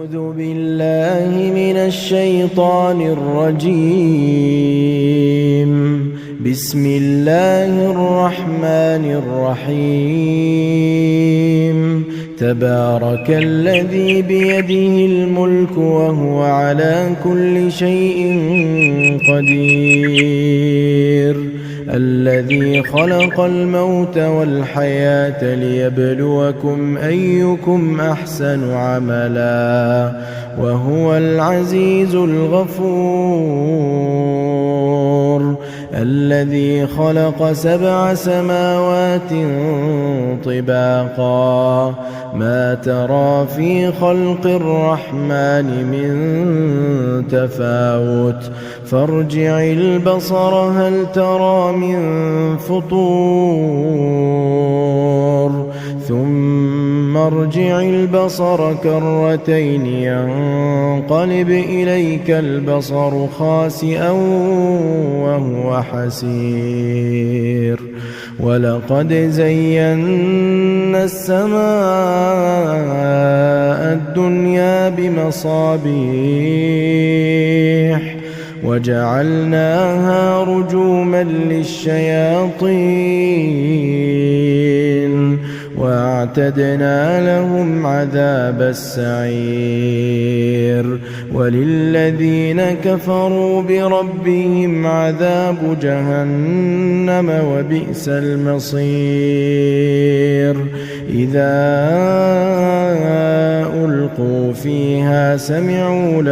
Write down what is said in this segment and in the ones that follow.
أعوذ بالله من الشيطان الرجيم. بسم الله الرحمن الرحيم. تبارك الذي بيده الملك وهو على كل شيء قدير. الذي خلق الموت والحياة ليبلوكم أيكم أحسن عملا وهو العزيز الغفور. الذي خلق 7 سماوات طباقا ما ترى في خلق الرحمن من تفاوت فارجع البصر هل ترى من فطور ثم ارجع البصر كرتين ينقلب إليك البصر خاسئا وهو حسير. ولقد زينا السماء الدنيا بمصابيح وجعلناها رجوما للشياطين وأعتدنا لهم عذاب السعير. وللذين كفروا بربهم عذاب جهنم وبئس المصير. إذا ألقوا فيها سمعوا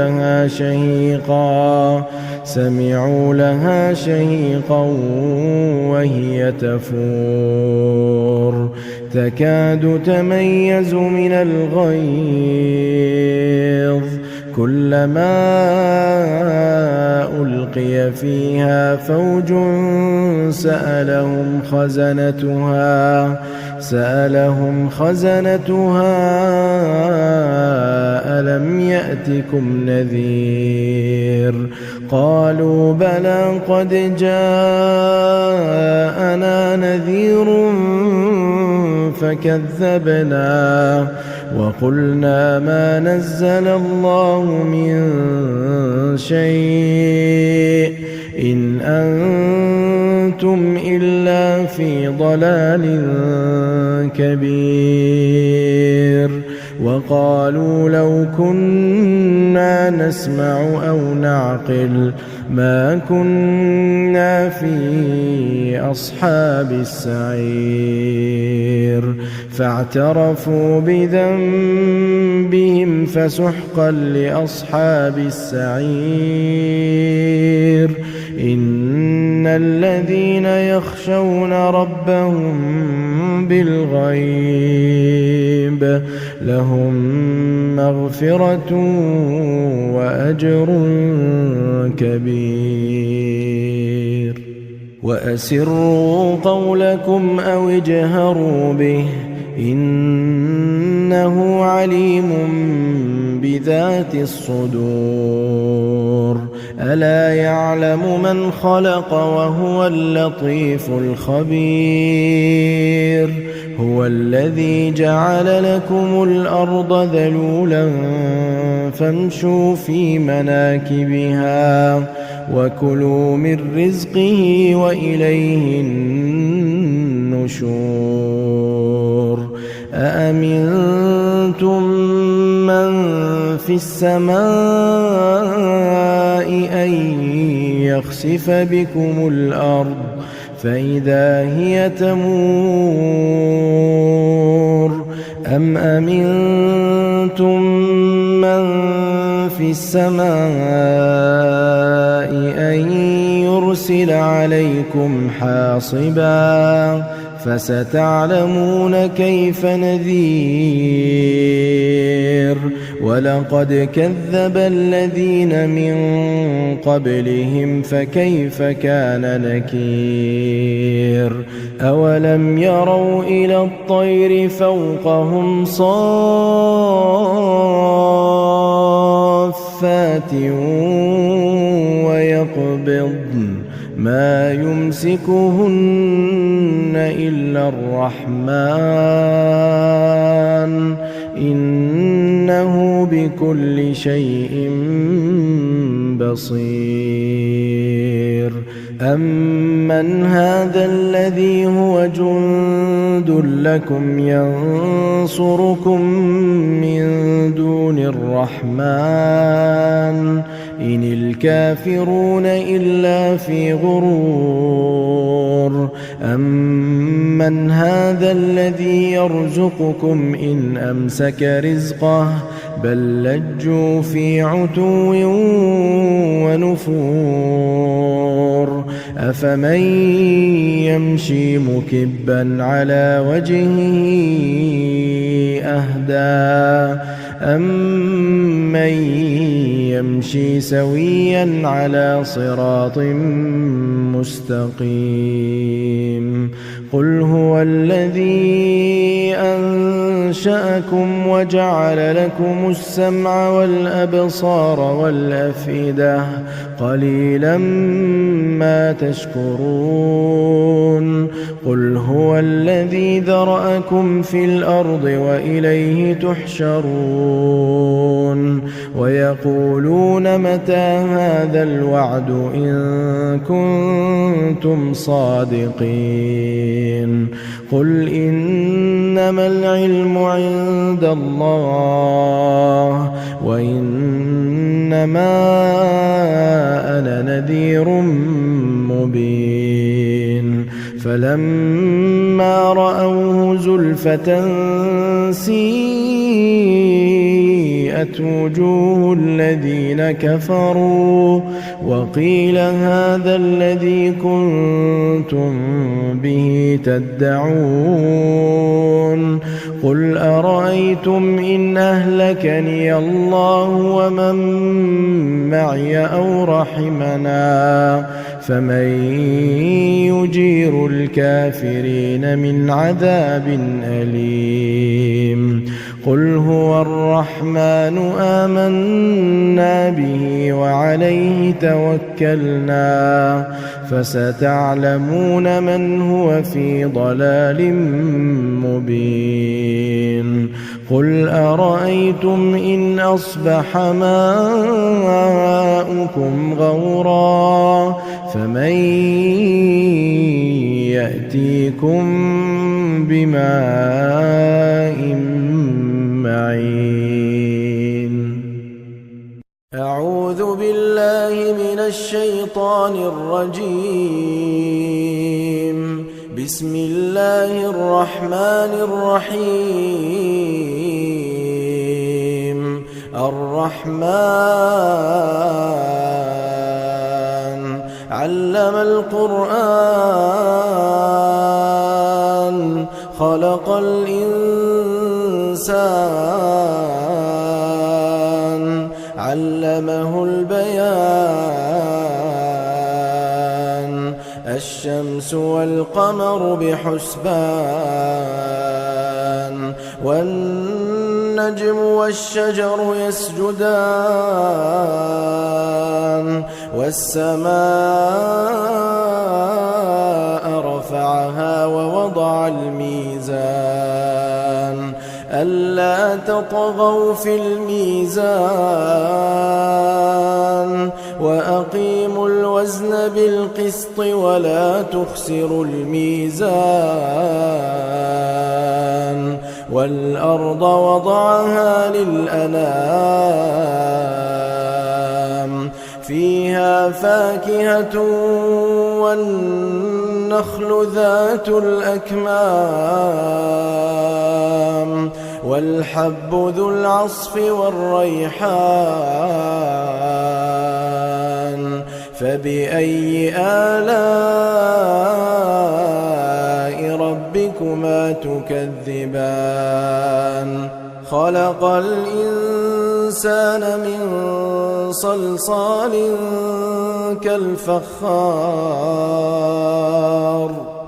لها شهيقا وهي تفور تكاد تميز من الغيظ كلما ألقي فيها فوج سألهم خزنتها ألم يأتكم نذير؟ قالوا بلى قد جاءنا نذير فكذبنا وقلنا ما نزل الله من شيء إن أنتم إلا في ضلال كبير. وقالوا لو كنا نسمع أو نعقل ما كنا في أصحاب السعير. فاعترفوا بذنبهم فسحقا لأصحاب السعير. إن الذين يخشون ربهم بالغيب لهم مغفرة وأجر كبير. وأسروا قولكم أو اجهروا به إنه عليم بذات الصدور. ألا يعلم من خلق وهو اللطيف الخبير. هو الذي جعل لكم الأرض ذلولا فامشوا في مناكبها وكلوا من رزقه وإليه النشور. أأمنتم من في السماء أن يخسف بكم الأرض فإذا هي تمور أم أمنتم من في السماء أن يرسل عليكم حاصبا فستعلمون كيف نذير. ولقد كذب الذين من قبلهم فكيف كان نكير. أولم يروا إلى الطير فوقهم صافات ويقبضن ما يمسكهن إلا الرحمن إن إنه بكل شيء بصير. أمن هذا الذي هو جند لكم ينصركم من دون الرحمن إن الكافرون إلا في غرور. أمن هذا الذي يرزقكم إن أمسك رزقه بل لجوا في عتو ونفور. أفمن يمشي مكبا على وجهه أهدى أمن يمشي سويا على صراط مستقيم. قل هو الذي أنشأكم وجعل لكم السمع والأبصار والأفئدة قليلا ما تشكرون. قل هو الذي ذرأكم في الأرض وإليه تحشرون. ويقولون متى هذا الوعد إن كنتم صادقين. قل إنما العلم عند الله وإنما أنا نذير مبين. فلما رأوه زلفة سيئت وجوه الذين كفروا وقيل هذا الذي كنتم به تدعون. قل أرأيتم إن أهلكني الله ومن معي أو رحمنا فمن يجير الكافرين من عذاب أليم. قل هو الرحمن آمنا به وعليه توكلنا فستعلمون من هو في ضلال مبين. قل أرأيتم إن أصبح ماؤكم غورا فمن يأتيكم بماء معين. أعوذ بالله من الشيطان الرجيم. بسم الله الرحمن الرحيم. الرحمن علم القرآن خلق الإنسان علمه البيان. الشمس والقمر بحسبان والنجم والشجر يسجدان والسماء رفعها ووضع الميزان ألا تطغوا في الميزان وأقيموا الوزن بالقسط ولا تخسروا الميزان. والأرض وضعها للأنام فيها فاكهة والنخل ذات الأكمام والحب ذو العصف والريحان. فبأي آلاء ربكما تكذبان. خلق الإنسان من صلصال كالفخار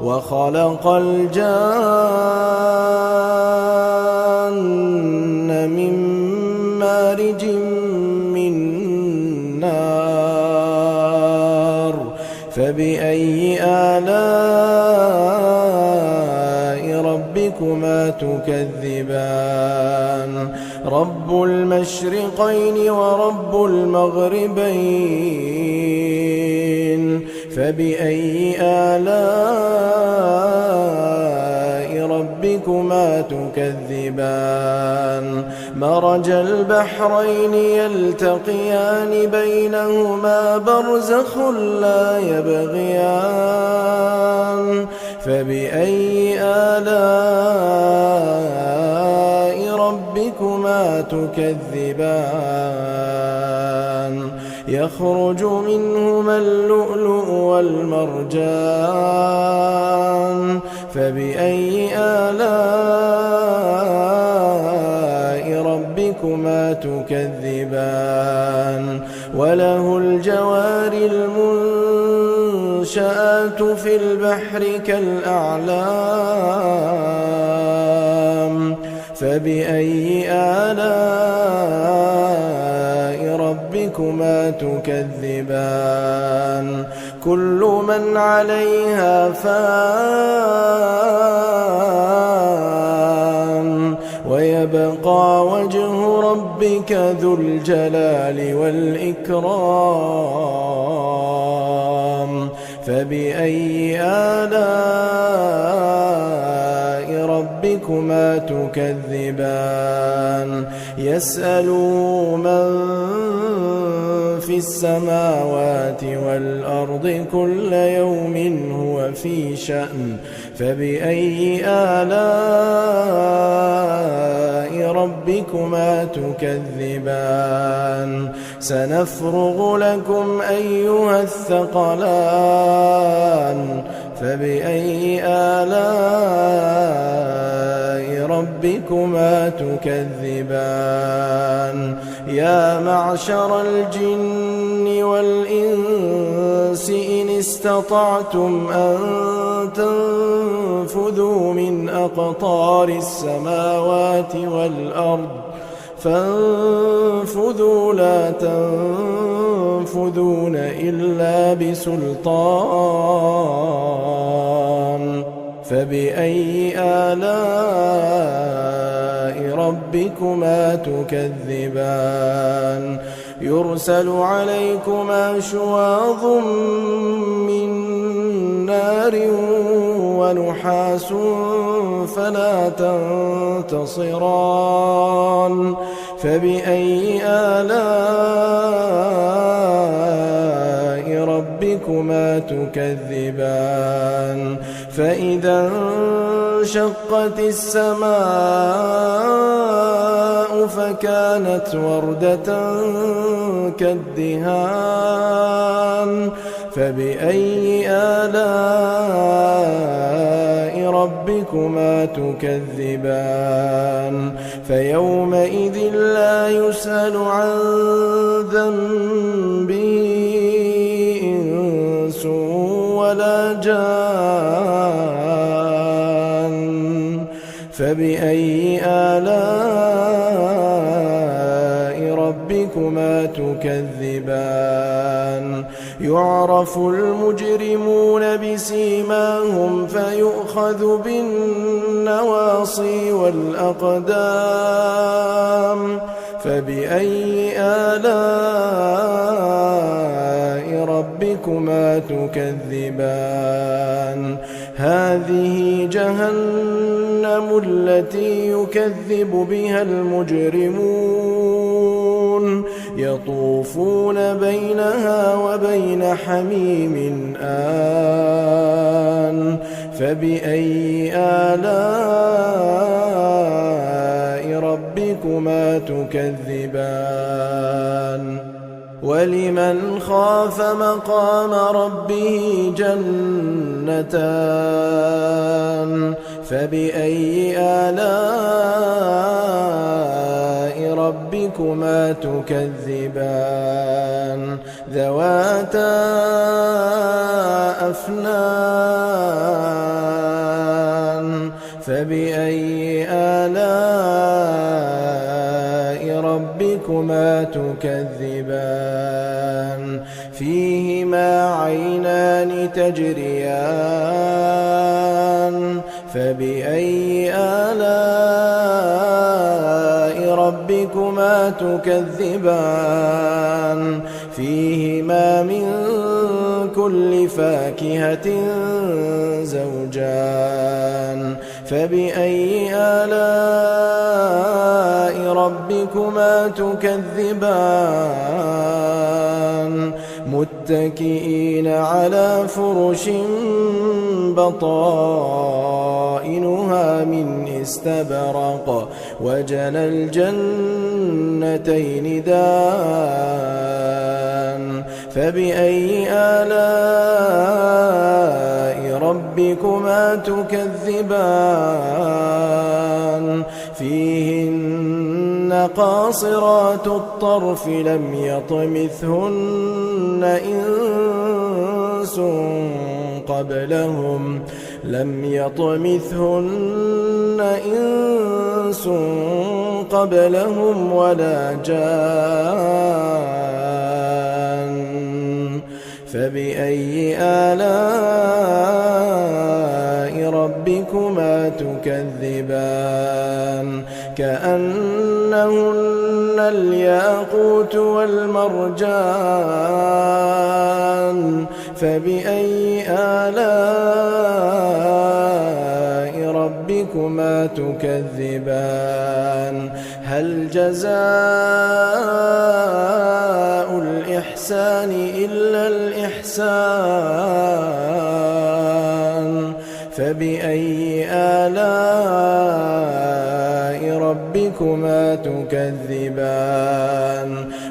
وخلق الجان من مارج من نار. فبأي آلاء ربكما تكذبان. رب المشرقين ورب المغربين فبأي آلاء ربكما تكذبان مرج البحرين يلتقيان بينهما برزخ لا يبغيان فبأي آلاء ربكما تكذبان يخرج منهما اللؤلؤ والمرجان فبأي آلاء ربكما تكذبان وله الجوار المنشآت في البحر كالأعلام فبأي آلاء ربكما تكذبان كل من عليها فان ويبقى وجه ربك ذو الجلال والإكرام فبأي آلاء ربكما تكذبان يسأل من في السماوات والأرض كل يوم هو في شأن فبأي آلاء ربكما تكذبان سنفرغ لكم أيها الثقلان فبأي آلاء ربكما تكذبان يا معشر الجن والإنس إن استطعتم أن تنفذوا من أقطار السماوات والأرض فانفذوا لا تنفذون إلا بسلطان فبأي آلاء ربكما تكذبان يرسل عليكما شواظ من نار ونحاس فلا تنتصران فبأي آلاء ربكما تكذبان فإذا انشقت السماء فكانت وردة كالدهان فبأي آلاء ربكما تكذبان فيومئذ لا يسأل عن ذنبه إنس ولا جان فبأي آلاء ربكما تكذبان يعرف المجرمون بسيماهم فيؤخذ بالنواصي والأقدام فبأي آلاء ربكما تكذبان هذه جهنم التي يكذب بها المجرمون يطوفون بينها وبين حميم آن فبأي آلاء ربكما تكذبان ولمن خاف مقام ربه جنتان فبأي آلاء ربكما تكذبان ذواتا أفنان فبأي آلاء ربكما تكذبان فيهما عينان تجريان فبأي آلاء ربكما تكذبان فيهما من كل فاكهة زوجان فبأي آلاء ربكما تكذبان متكئين على فرش بطائنها من استبرق وجنى الجنتين دان فبأي آلاء ربكما تكذبان فيهن قاصرات الطرف لم يطمثهن إنس قبلهم ولا جان فبأي آلاء ربكما تكذبان كأنهن الياقوت والمرجان فبأي آلاء ربكما تكذبان هل جزاء الإحسان إلا الإحسان فبأي آلاء ربكما تكذبان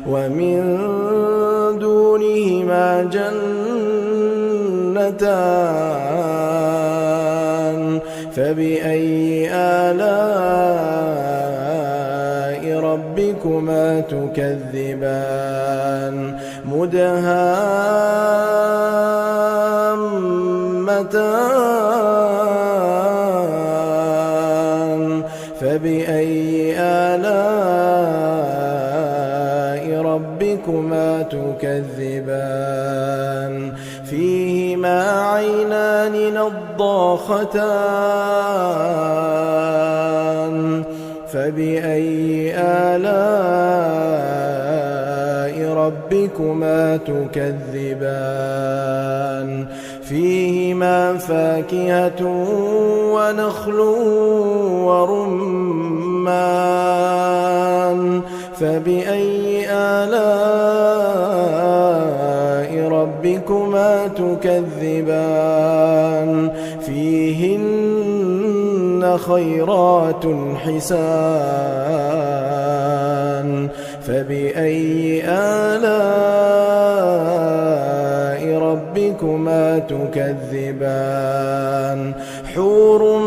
ومن دونهما جنتان فبأي آلاء ربكما تكذبان مدهامتان فبأي آلاء ربكما تكذبان فيهما عينان نضاختان فبأي آلاء ربكما تكذبان فيهما فاكهة ونخل ورمان فبأي آلاء ربكما تكذبان فيهن خيرات حسان فبأي آلاء ربكما تكذبان حور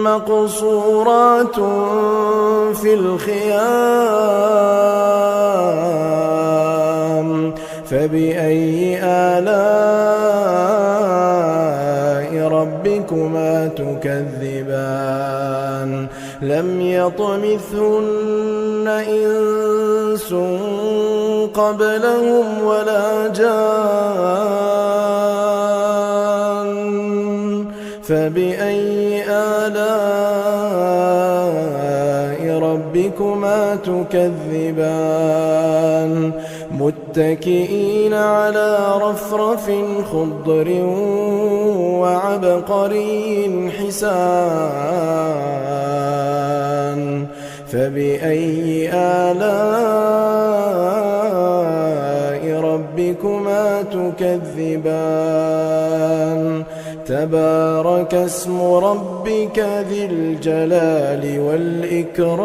مقصورات في الخيام فبأي آلاء ربكما تكذبان لم يطمثهن إنس قبلهم ولا جان فبأي آلاء ربكما تكذبان متكئين على رفرف خضر وعبقري حسان فبأي آلاء ربكما تكذبان تبارك اسم ربك ذي الجلال والإكرام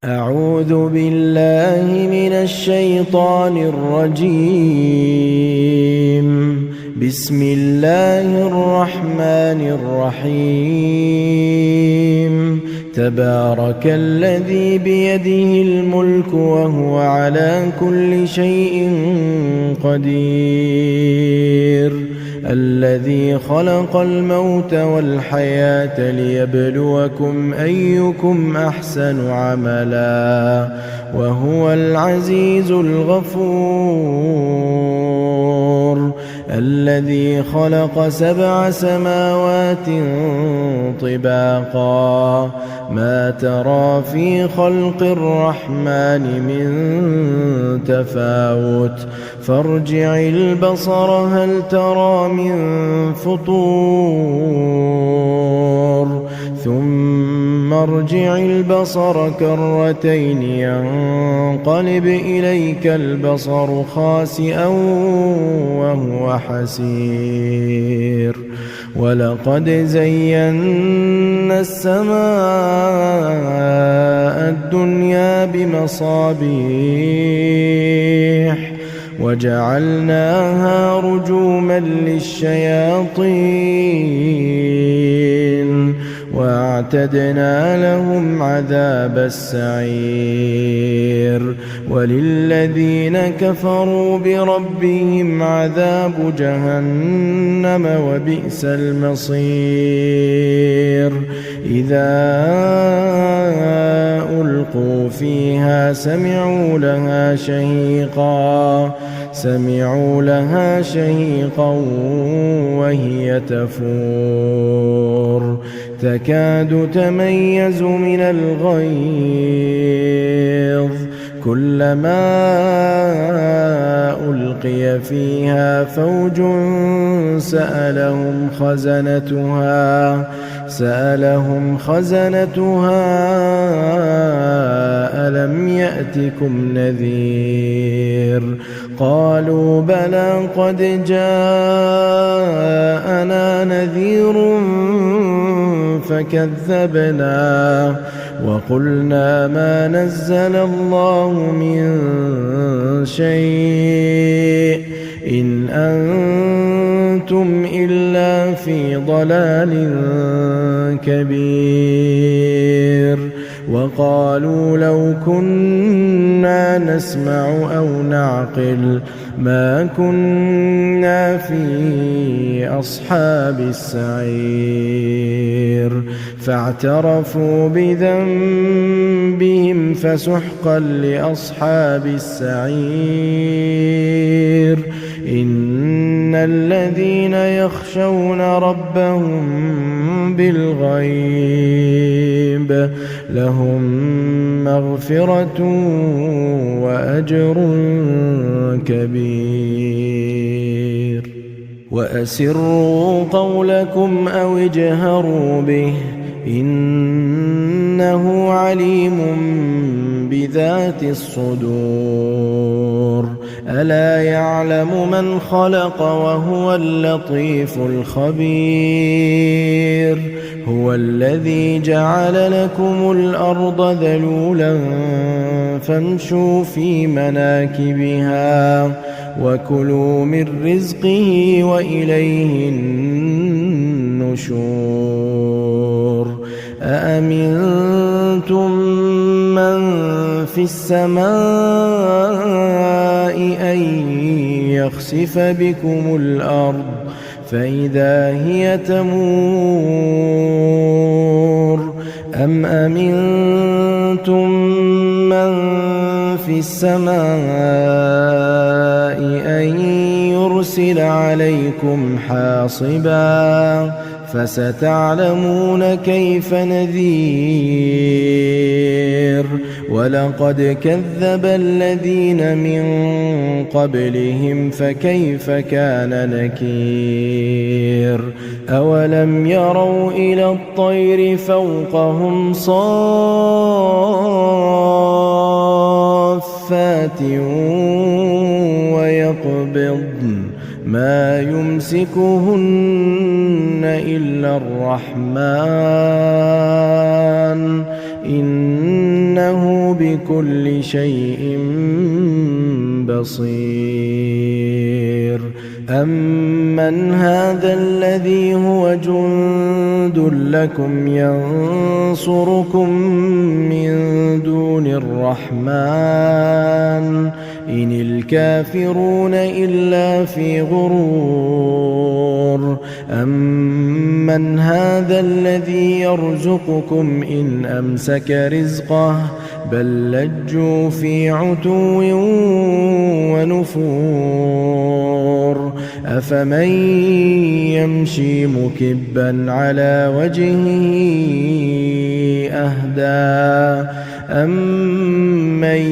أعوذ بالله من الشيطان الرجيم بسم الله الرحمن الرحيم تبارك الذي بيده الملك وهو على كل شيء قدير الذي خلق الموت والحياة ليبلوكم أيكم أحسن عملا وهو العزيز الغفور الذي خلق 7 سماوات طباقا ما ترى في خلق الرحمن من تفاوت فارجع البصر هل ترى من فطور ثم ارجع البصر كرتين ينقلب إليك البصر خاسئا وهو حسير ولقد زينا السماء الدنيا بمصابيح وجعلناها رجوما للشياطين وأعتدنا لهم عذاب السعير وللذين كفروا بربهم عذاب جهنم وبئس المصير إذا ألقوا فيها سمعوا لها شهيقا وهي تفور تكاد تميز من الغيظ كلما ألقي فيها فوج سألهم خزنتها ألم يأتكم نذير قالوا بلى قد جاءنا نذير فكذبنا وقلنا ما نزل الله من شيء إن أنتم إلا في ضلال كبير وقالوا لو كنا نسمع أو نعقل ما كنا في أصحاب السعير فاعترفوا بذنبهم فسحقا لأصحاب السعير إن الذين يخشون ربهم بالغيب لهم مغفرة وأجر كبير وأسروا قولكم أو اجهروا به إنه عليم بذات الصدور ألا يعلم من خلق وهو اللطيف الخبير هو الذي جعل لكم الأرض ذلولا فامشوا في مناكبها وكلوا من رزقه وإليه النشور أأمنتم من في السماء أن يخسف بكم الأرض فإذا هي تمور أم أمنتم من في السماء أن يرسل عليكم حاصبا فستعلمون كيف نذير ولقد كذب الذين من قبلهم فكيف كان نكير أولم يروا إلى الطير فوقهم صافات ويقبضن ما يمسكهن إلا الرحمن إنه بكل شيء بصير أمن هذا الذي هو جند لكم ينصركم من دون الرحمن إن الكافرون إلا في غرور أمن هذا الذي يرزقكم إن أمسك رزقه بل لجوا في عتو ونفور أفمن يمشي مكبا على وجهه أهدى أمن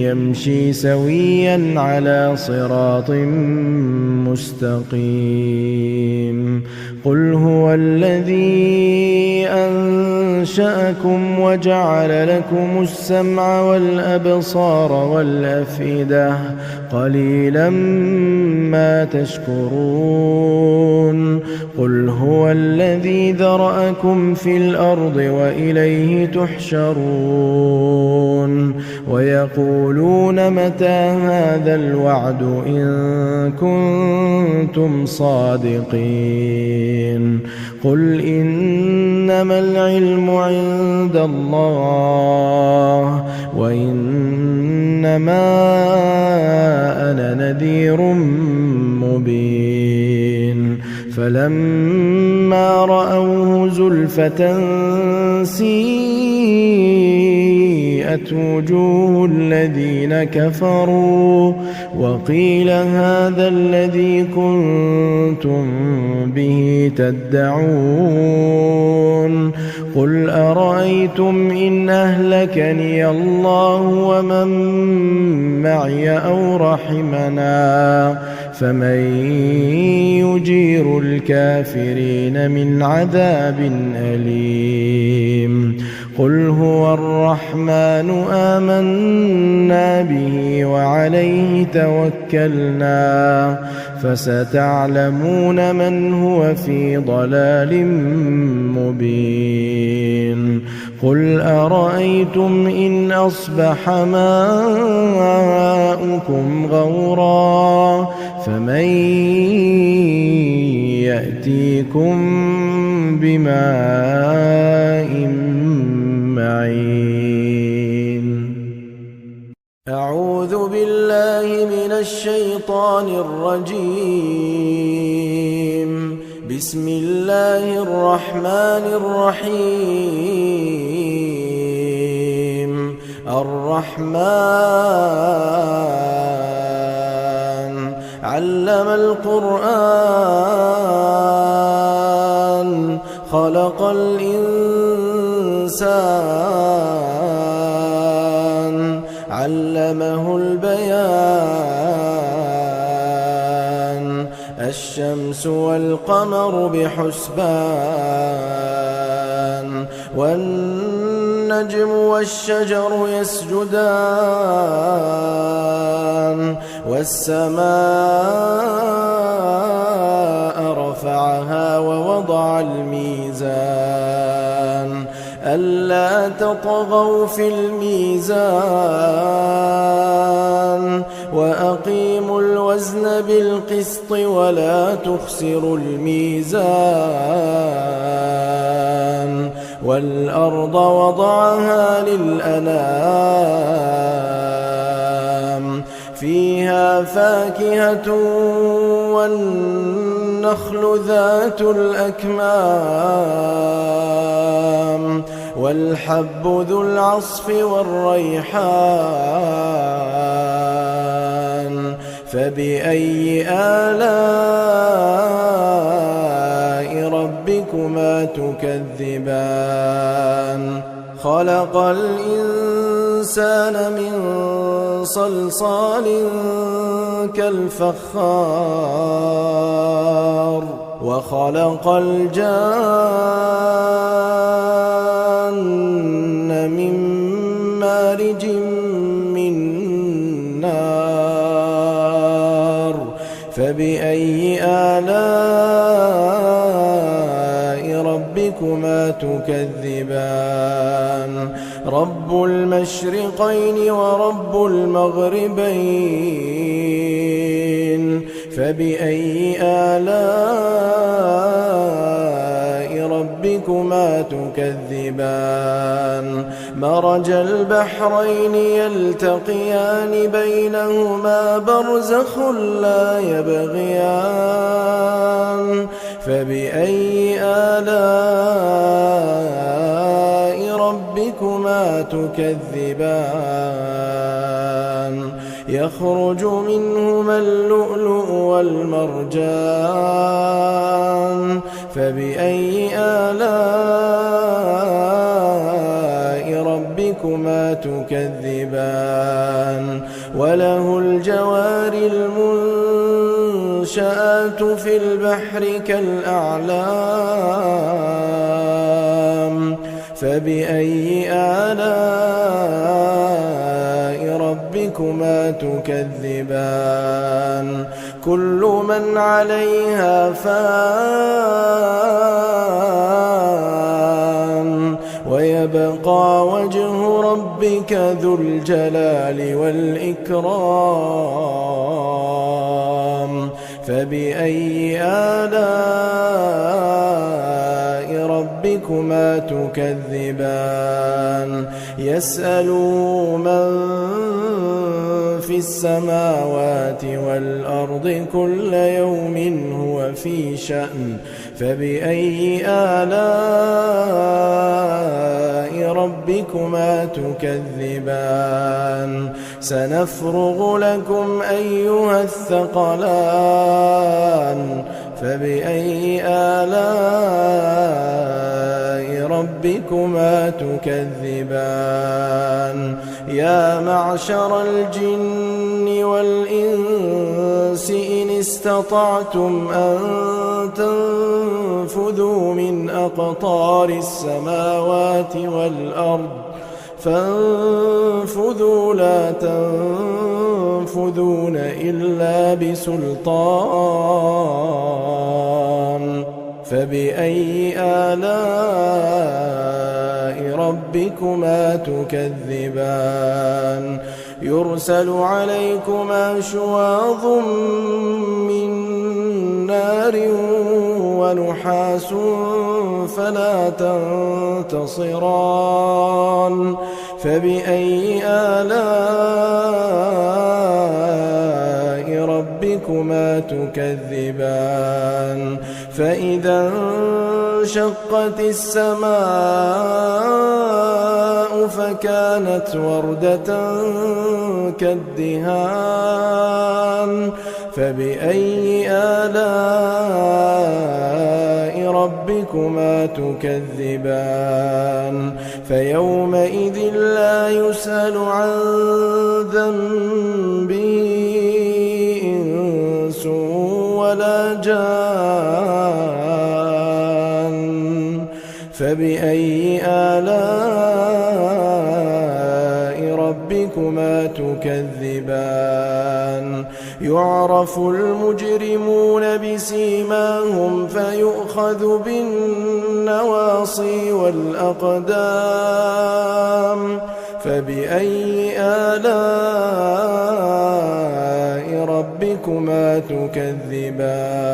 يمشي سويا على صراط مستقيم قل هو الذي أنشأكم وجعل لكم السمع والأبصار والأفئدة قليلا ما تشكرون قل هو الذي ذرأكم في الأرض وإليه تحشرون ويقولون متى هذا الوعد إن كنتم صادقين قل إنما العلم عند الله وإنما أنا نذير مبين فلما رأوه زلفة سيئت وجوه الذين كفروا وقيل هذا الذي كنتم به تدعون قل أرأيتم إن أهلكني الله ومن معي أو رحمنا فمن يجير الكافرين من عذاب أليم قل هو الرحمن آمنا به وعليه توكلنا فستعلمون من هو في ضلال مبين قل أرأيتم إن أصبح ماؤكم غورا فمن يأتيكم بماء معين أعوذ بالله من الشيطان الرجيم بسم الله الرحمن الرحيم الرحمن علم القرآن خلق الإنسان علمه البيان الشمس والقمر بحسبان والنجم والشجر يسجدان والسماء رفعها ووضع الميزان ألا تطغوا في الميزان وأقيموا الوزن بالقسط ولا تخسروا الميزان والأرض وضعها للأنام فيها فاكهة والنخل ذات الأكمام والحب ذو العصف والريحان فبأي آلاء ربكما تكذبان خلق الإنسان من صلصال كالفخار وخلق الجان من مارج من نار فبأي آلاء ربكما تكذبان رب المشرقين ورب المغربين فبأي آلاء ربكما تكذبان مرج البحرين يلتقيان بينهما برزخ لا يبغيان فبأي آلاء ربكما ربكما تكذبان يخرج منهما اللؤلؤ والمرجان فبأي آلاء ربكما تكذبان وله الجوار المنشآت في البحر كالأعلام فبأي آلاء ربكما تكذبان كل من عليها فان ويبقى وجه ربك ذو الجلال والإكرام فبأي آلاء ربكما تكذبان يسأل من في السماوات والأرض كل يوم هو في شأن فبأي آلاء ربكما تكذبان سنفرغ لكم أيها الثقلان فبأي آلاء ربكما تكذبان يا معشر الجن والإنس إن استطعتم أن تنفذوا من أقطار السماوات والأرض فانفذوا لا تنفذون إلا بسلطان فبأي آلاء ربكما تكذبان يرسل عليكما شواظ من نار ونحاس فلا تنتصران فبأي آلاء ربكما تكذبان فإذا انشقت السماء فكانت وردة كالدهان فبأي آلاء ربكما تكذبان فيومئذ لا يسأل عن ذنبه إنس ولا جان فبأي آلاء ربكما تكذبان يعرف المجرمون بسيماهم فيؤخذ بالنواصي والأقدام فبأي آلاء ربكما تكذبان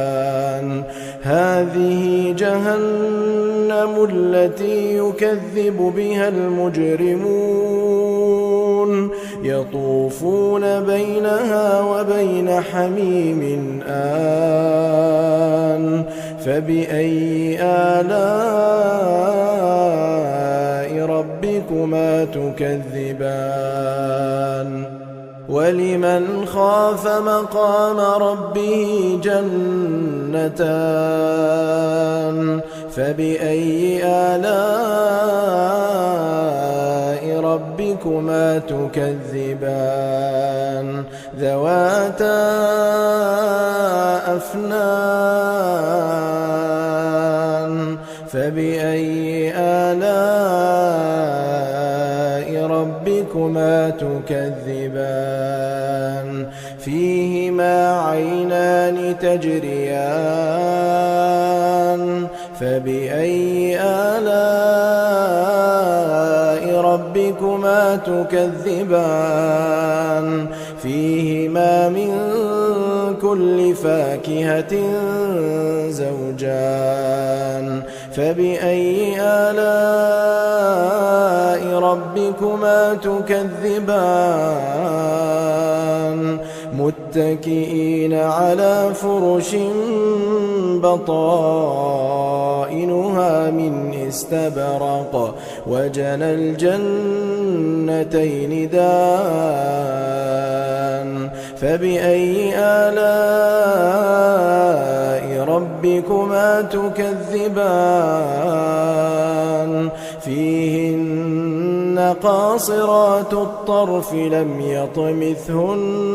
هذه جهنم التي يكذب بها المجرمون يطوفون بينها وبين حميم آن فبأي آلاء ربكما تكذبان ولمن خاف مقام ربه جنتان فبأي آلاء ربكما تكذبان ذواتا أفنان فبأي آلاء ربكما تكذبان فيهما عينان تجريان فبأي آلاء ربكما تكذبان فيهما من كل فاكهة زوجان فبأي آلاء ربكما تكذبان متكئين على فرش بطائنها من استبرق وجنى الجنتين دان فبأي آلاء ربكما تكذبان فيهن قاصرات الطرف لم يطمثهن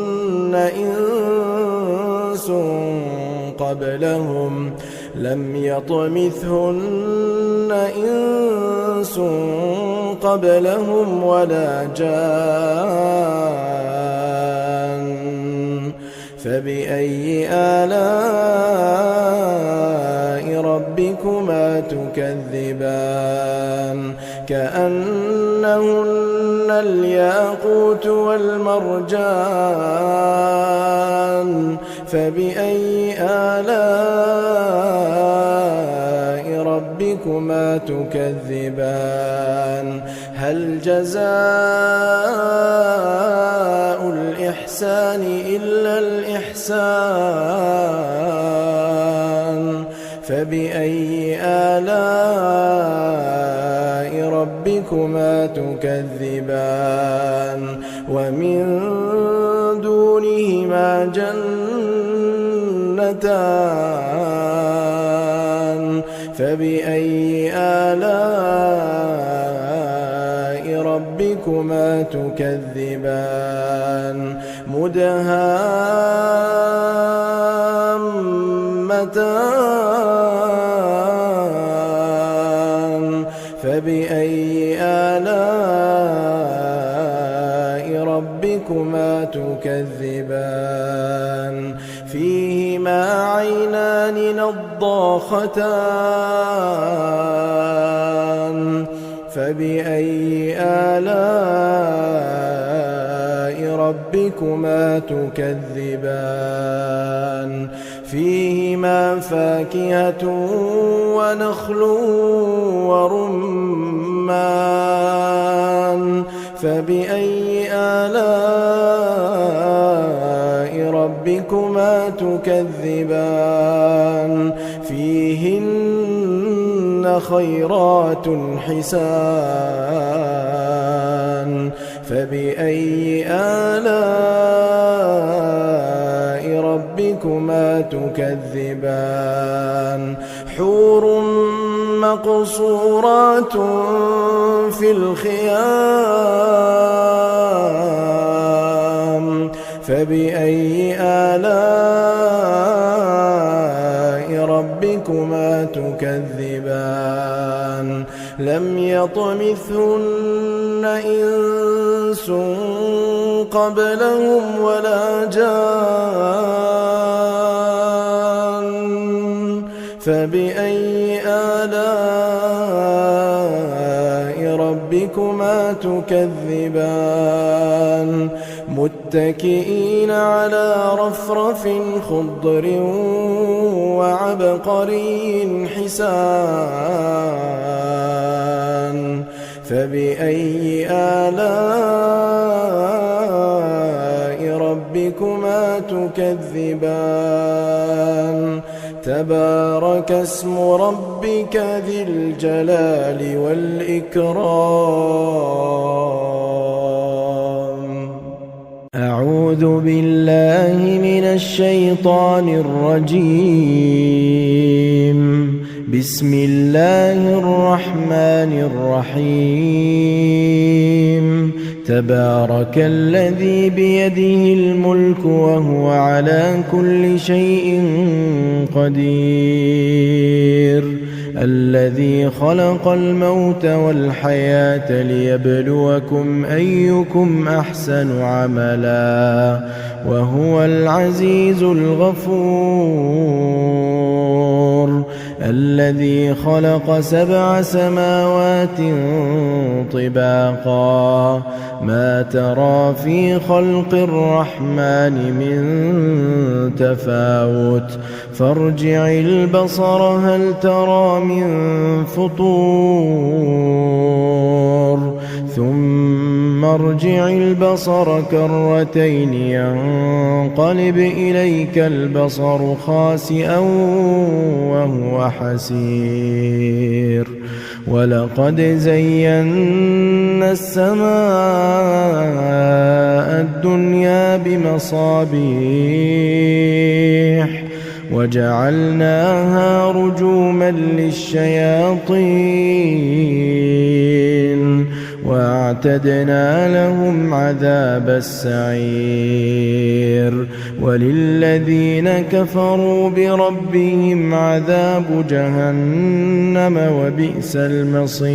إنس قبلهم ولا جان فبأي آلاء ربكما تكذبان كأنهن الياقوت والمرجان فبأي آلاء ربكما تكذبان هل جزاء الإحسان إلا الإحسان فبأي آلاء ربكما تكذبان ومن دونهما جنتان فبأي آلاء ربكما تكذبان مدهامتان فبأي آلاء ربكما تكذبان فيهما عينان نضاختان فبأي آلاء ربكما تكذبان فيهما فاكهة ونخل ورمان فبأي آلاء ربكما تكذبان فيهن خيرات حسان فبأي آلاء ربكما تكذبان حور مقصورات في الخيام فبأي آلاء ربكما تكذبان لم يطمثهن إنس قبلهم ولا جان فبأي آلاء ربكما تكذبان متكئين على رفرف خضر وعبقري حسان فبأي آلاء ربكما تكذبان تبارك اسم ربك ذي الجلال والإكرام أعوذ بالله من الشيطان الرجيم بسم الله الرحمن الرحيم تبارك الذي بيده الملك وهو على كل شيء قدير الذي خلق الموت والحياة ليبلوكم أيكم أحسن عملا وهو العزيز الغفور الذي خلق 7 سماوات طباقا ما ترى في خلق الرحمن من تفاوت فارجع البصر هل ترى من فطور ثم ارجع البصر كرتين ينقلب إليك البصر خاسئا وهو حسير ولقد زينا السماء الدنيا بمصابيح وجعلناها رجوما للشياطين وأعتدنا لهم عذاب السعير وللذين كفروا بربهم عذاب جهنم وبئس المصير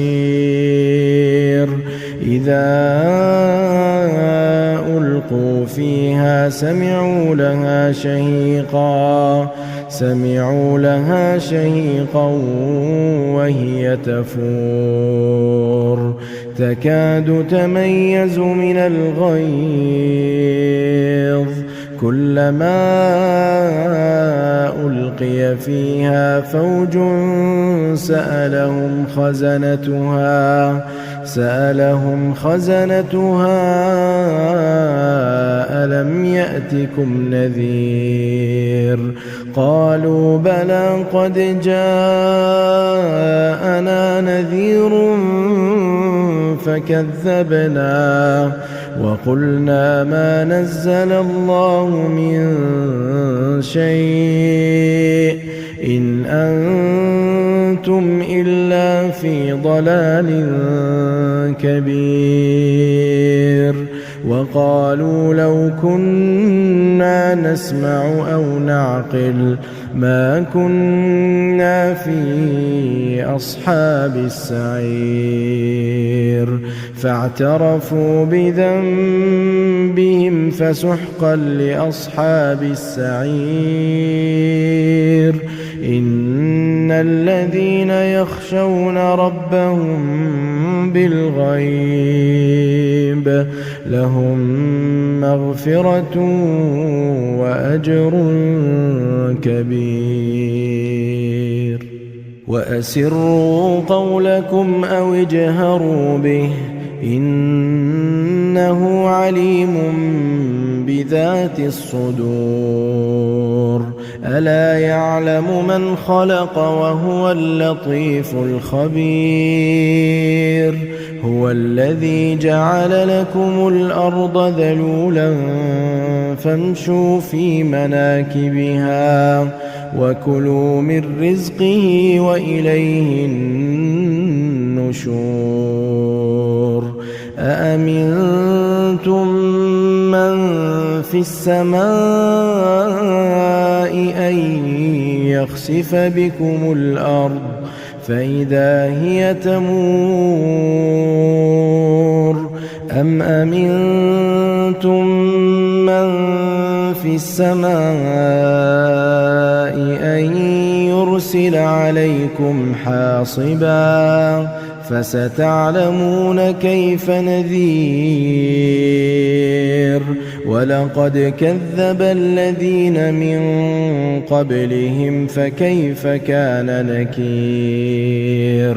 إذا ألقوا فيها سمعوا لها شهيقا وهي تفور تكاد تميز من الغيظ كلما ألقي فيها فوج سألهم خزنتها ألم يأتكم نذير قالوا بلى قد جاءنا نذير فكذبنا وقلنا ما نزل الله من شيء إن أنتم إلا في ضلال كبير وقالوا لو كنا نسمع أو نعقل ما كنا في أصحاب السعير فاعترفوا بذنبهم فسحقا لأصحاب السعير إن الذين يخشون ربهم بالغيب لهم مغفرة وأجر كبير وأسروا قولكم أو اجهروا به إنه عليم بذات الصدور ألا يعلم من خلق وهو اللطيف الخبير هو الذي جعل لكم الأرض ذلولا فامشوا في مناكبها وكلوا من رزقه وإليه النشور أأمنتم من في السماء أن يخسف بكم الأرض فإذا هي تمور أم أمنتم من في السماء أن يرسل عليكم حاصبا فستعلمون كيف نذير ولقد كذب الذين من قبلهم فكيف كان نكير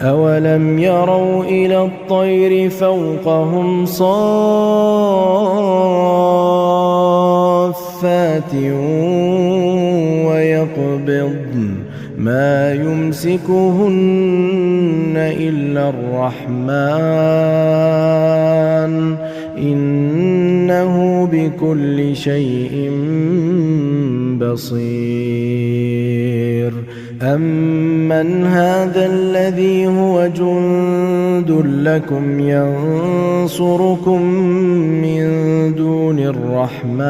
أولم يروا إلى الطير فوقهم صافات ويقبضن ما يمسكهن إلا الرحمن إنه بكل شيء بصير أمن هذا الذي هو جند لكم ينصركم من دون الرحمن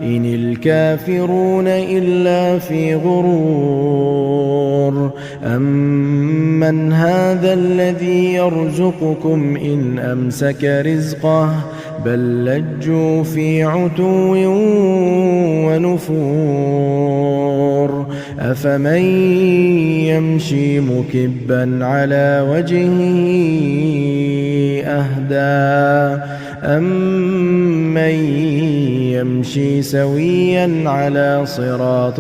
إن الكافرون إلا في غرور أمن هذا الذي يرزقكم إن أمسك رزقه بل لجوا في عتو ونفور أفمن يمشي مكبا على وجهه أهدى أمن يمشي سويا على صراط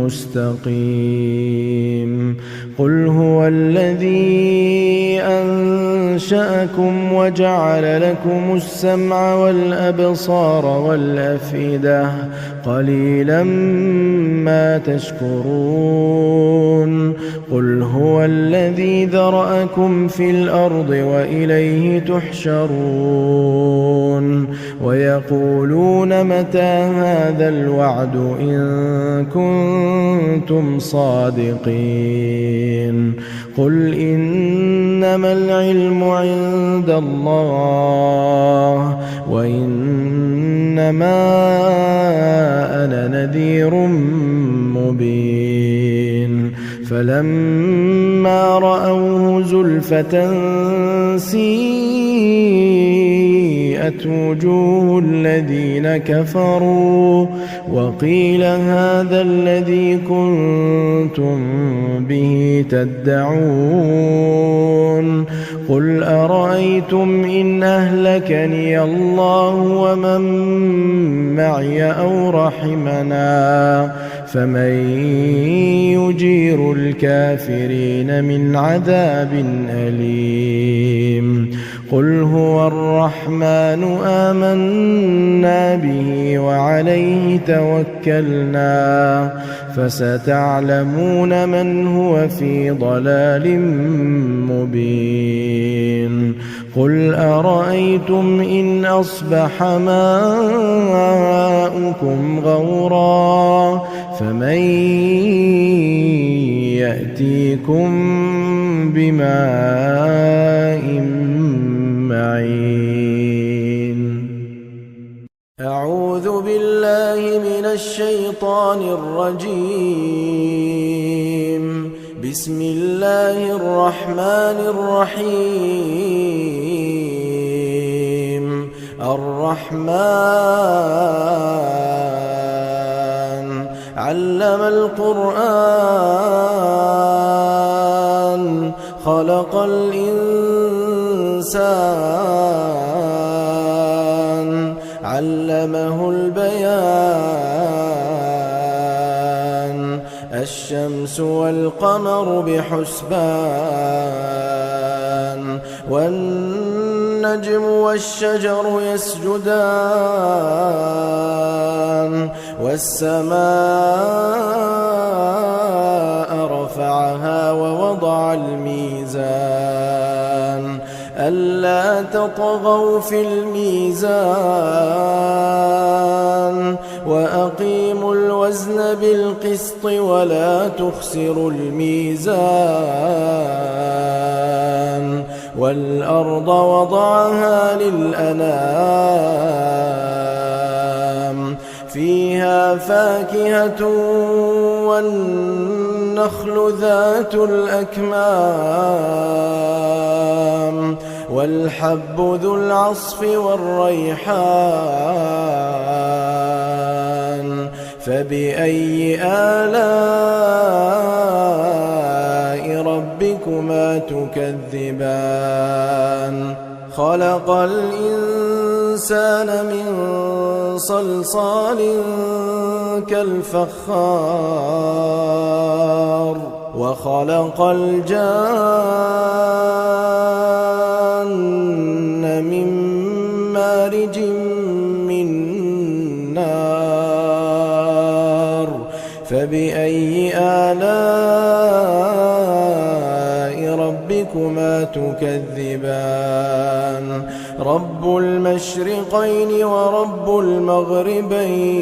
مستقيم قل هو الذي أنشأكم وجعل لكم السمع والأبصار والأفئدة قليلا ما تشكرون قل هو الذي ذرأكم في الأرض وإليه تحشرون ويقولون متى هذا الوعد إن كنتم صادقين قل إنما العلم عند الله وإنما أنا نذير مبين فلما رأوه زلفة سيئت وجوه الذين كفروا وقيل هذا الذي كنتم به تدعون قل أرأيتم إن أهلكني الله ومن معي أو رحمنا فمن يجير الكافرين من عذاب أليم قل هو الرحمن آمنا به وعليه توكلنا فستعلمون من هو في ضلال مبين قل أرأيتم إن أصبح ماؤكم غورا فمن يأتيكم بماء معين أعوذ بالله من الشيطان الرجيم بسم الله الرحمن الرحيم الرحمن علم القرآن خلق الإنسان علمه البيان الشمس والقمر بحسبان والنجم والشجر يسجدان والسماء رفعها ووضع الميزان ألا تطغوا في الميزان وأقيموا الوزن بالقسط ولا تخسروا الميزان والأرض وضعها للأنام فيها فاكهة والنخل ذات الأكمام والحب ذو العصف والريحان فبأي آلاء ربكما تكذبان خلق الإنسان من صلصال كالفخار وخلق الجان من مارج من نار فبأي آلاء ربكما تكذبان رب المشرقين ورب المغربين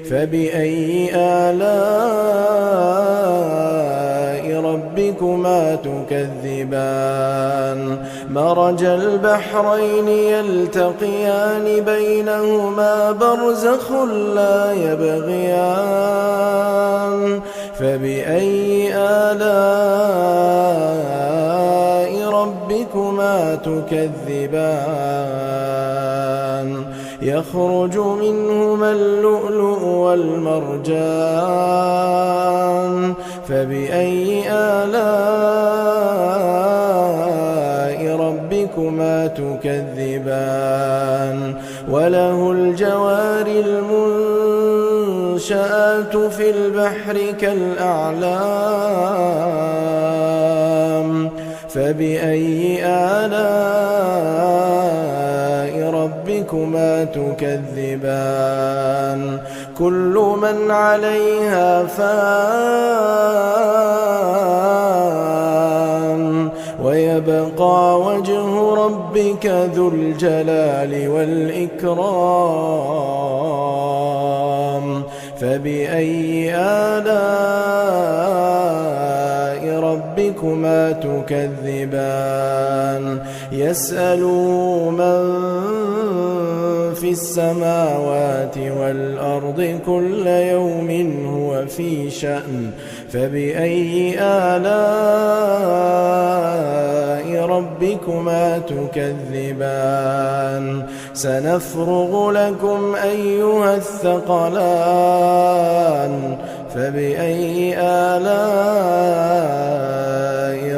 فبأي آلاء ربكما تكذبان مرج البحرين يلتقيان بينهما برزخ لا يبغيان فبأي آلاء ربكما تكذبان يخرج منهما اللؤلؤ والمرجان فبأي آلاء ربكما تكذبان وله الجوار المنشآت في البحر كالأعلام فبأي آلاء ربكما تكذبان كل من عليها فان ويبقى وجه ربك ذو الجلال والإكرام فبأي آلاء ربكما تكذبان يسأله من في السماوات والأرض كل يوم هو في شأن فبأي آلاء ربكما تكذبان سنفرغ لكم أيها الثقلان فبأي آلاء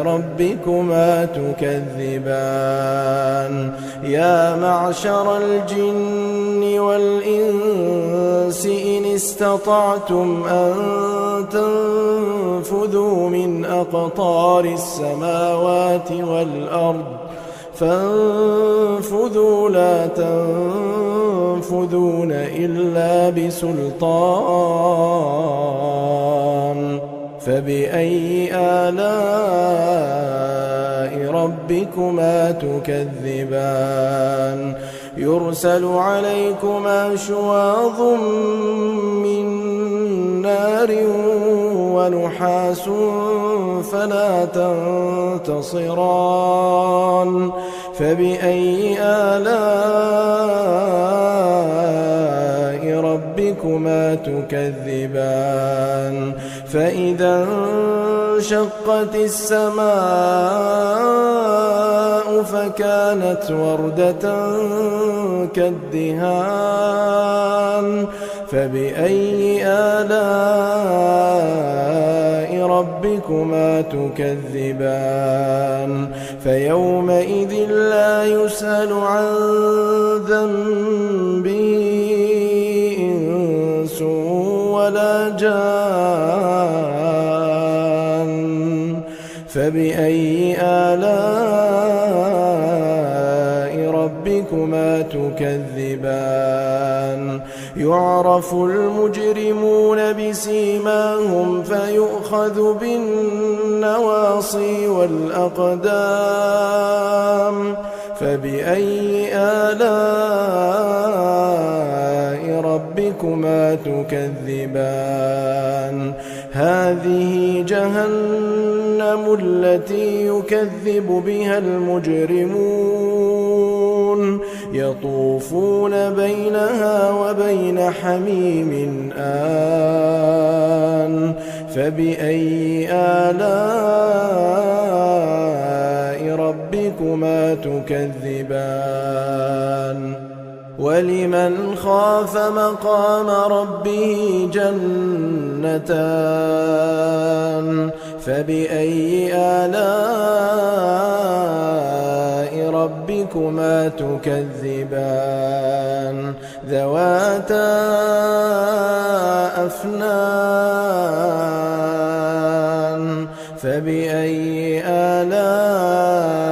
ربكما تكذبان يا معشر الجن والإنس إن استطعتم أن تنفذوا من أقطار السماوات والأرض فانفذوا لا تنفذون إلا بسلطان فبأي آلاء ربكما تكذبان يرسل عليكما شواظ من نار ونحاس فلا تنتصران فبأي آلاء ربكما تكذبان فإذا انشقت السماء فكانت وردة كالدهان فبأي آلاء ربكما تكذبان فيومئذ لا يسأل عن ذنبه إنس ولا جان فبأي آلاء ربكما تكذبان يعرف المجرمون بسيماهم فيؤخذ بالنواصي والأقدام فبأي آلاء ربكما تكذبان هذه جهنم التي يكذب بها المجرمون يطوفون بينها وبين حميم آن فبأي آلاء ربكما تكذبان ولمن خاف مقام ربه جنتان فبأي آلاء ربكما تكذبان ذواتا أفنان فبأي آلاء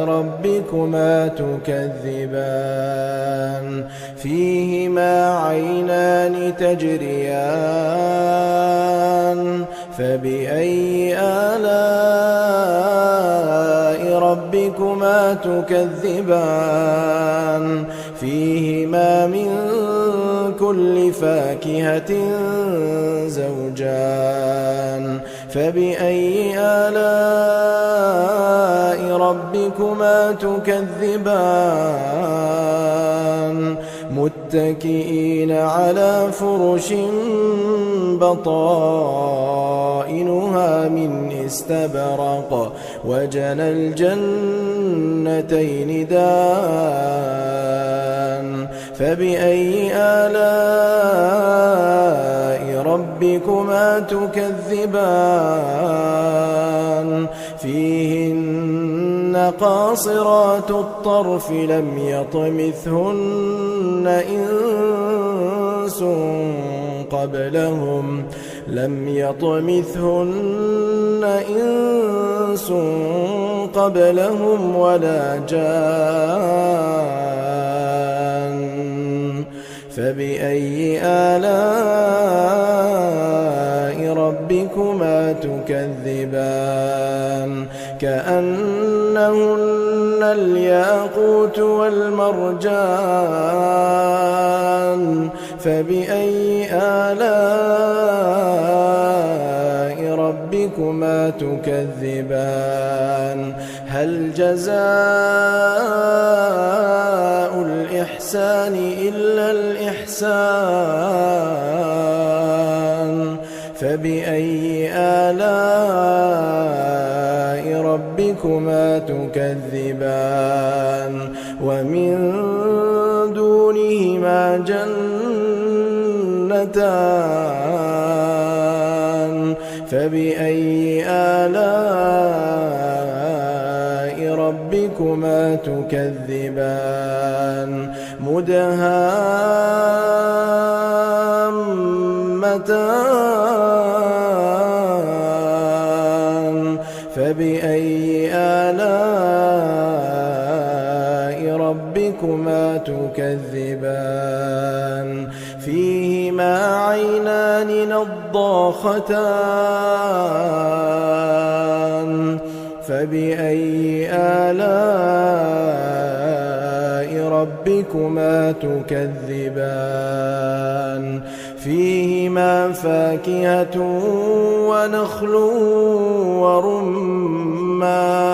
ربكما تكذبان فيهما عينان تجريان فبأي آلاء ربكما تكذبان فيهما من كل فاكهة زوجان فبأي آلاء ربكما تكذبان متكئين على فرش بطائنها من استبرق وجنى الجنتين دان فبأي آلاء ربكما تكذبان فيهن قاصرات الطرف لم يطمثهن إنس قبلهم لم يطمثهن إنس قبلهم ولا جان فبأي آلاء ربكما تكذبان كأنهن الياقوت والمرجان فبأي آلاء ربكما تكذبان هل جزاء الإحسان إلا الإحسان فبأي آلاء ربكما تكذبان ومن دونهما جنتان فبأي آلاء ربكما تكذبان مدهامتان فبأي آلاء ربكما تكذبان فيهما عينان نضاختان فبأي آلاء ربكما تكذبان فيهما فاكهة ونخل ورمان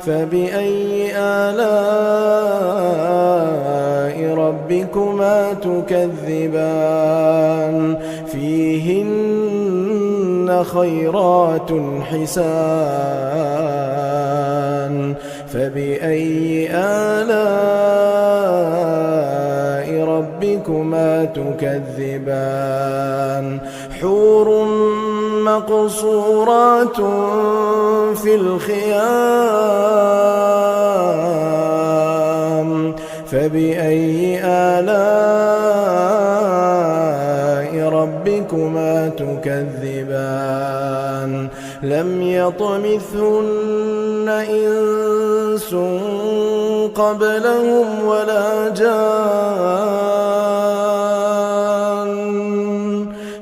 فبأي آلاء ربكما تكذبان فيهن خيرات حسان فبأي آلاء ربكما تكذبان حور مقصورات في الخيام فبأي آلاء ربكما تكذبان لم يطمثهن إنس قبلهم ولا جان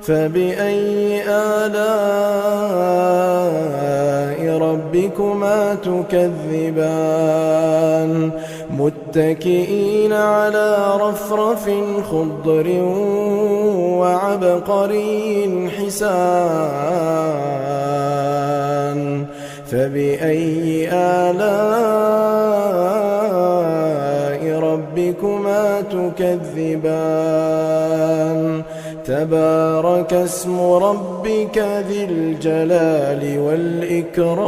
فبأي آلاء ربكما تكذبان متكئين على رفرف خضر وعبقري حسان فبأي آلاء ربكما تكذبان تبارك اسم ربك ذي الجلال والإكرام